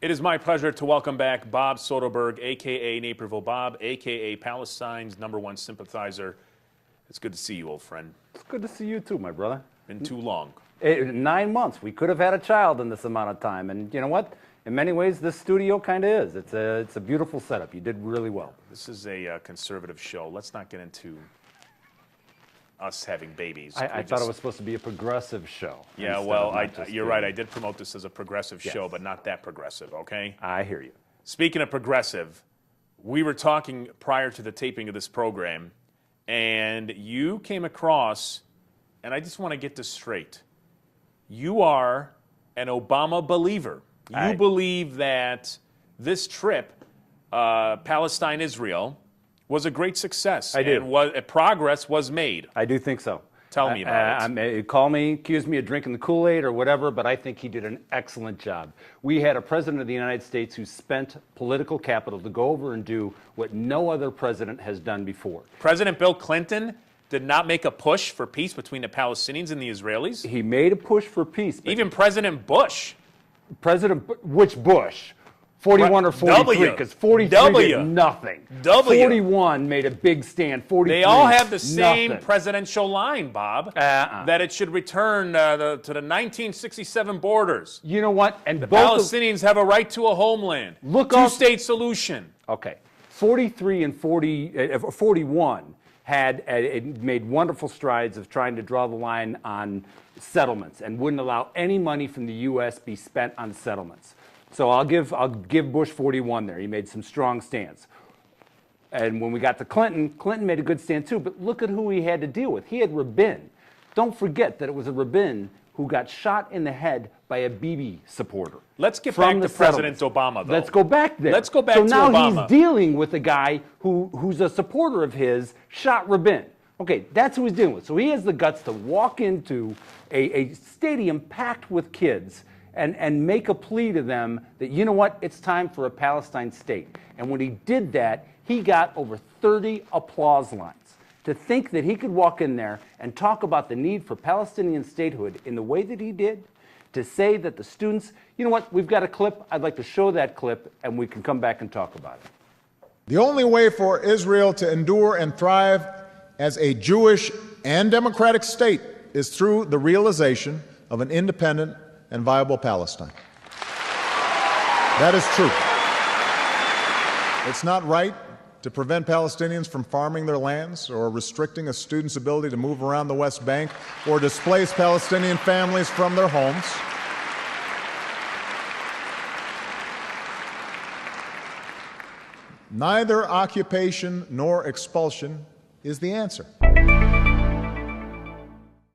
It is my pleasure to welcome back Bob Soderberg, a.k.a. Naperville Bob, a.k.a. Palestine's #1 sympathizer. It's good to see you, old friend. It's good to see you too, my brother. Been too long. 9 months. We could have had a child in this amount of time. And you know what? In many ways, this studio kind of is. It's a beautiful setup. You did really well. This is a conservative show. Let's not get into us having babies. I thought it was supposed to be a progressive show. Yeah, well, you're right. I did promote this as a progressive show, but not that progressive, okay? I hear you. Speaking of progressive, we were talking prior to the taping of this program, and you came across, and I just want to get this straight. You are an Obama believer. You believe that this trip, Palestine-Israel, was a great success. I do. And progress was made. I do think so. Tell me about it. Accuse me of drinking the Kool-Aid or whatever, but I think he did an excellent job. We had a president of the United States who spent political capital to go over and do what no other president has done before. President Bill Clinton did not make a push for peace between the Palestinians and the Israelis. He made a push for peace. Even President Bush. Which Bush? 41 or 43? Because 43 did nothing. 41 made a big stand. 43, they all have the same nothing. presidential line, Bob, that it should return to the 1967 borders. You know what? And the Palestinians have a right to a homeland. Two-state solution. Okay. 43 and 41 had made wonderful strides of trying to draw the line on settlements and wouldn't allow any money from the U.S. be spent on settlements. So I'll give Bush 41 there. He made some strong stands. And when we got to Clinton, Clinton made a good stand too. But look at who he had to deal with. He had Rabin. Don't forget that it was a Rabin who got shot in the head by a Bibi supporter. Let's get back to President Obama, though. Let's go back there. Let's go back to Obama. So now he's dealing with a guy who's a supporter of his, shot Rabin. Okay, that's who he's dealing with. So he has the guts to walk into a stadium packed with kids and make a plea to them that, you know what, it's time for a Palestine state. And when he did that, he got over 30 applause lines. To think that he could walk in there and talk about the need for Palestinian statehood in the way that he did, to say that the students, you know what, we've got a clip, I'd like to show that clip, and we can come back and talk about it. The only way for Israel to endure and thrive as a Jewish and democratic state is through the realization of an independent and viable Palestine. That is true. It's not right to prevent Palestinians from farming their lands or restricting a student's ability to move around the West Bank or displace Palestinian families from their homes. Neither occupation nor expulsion is the answer.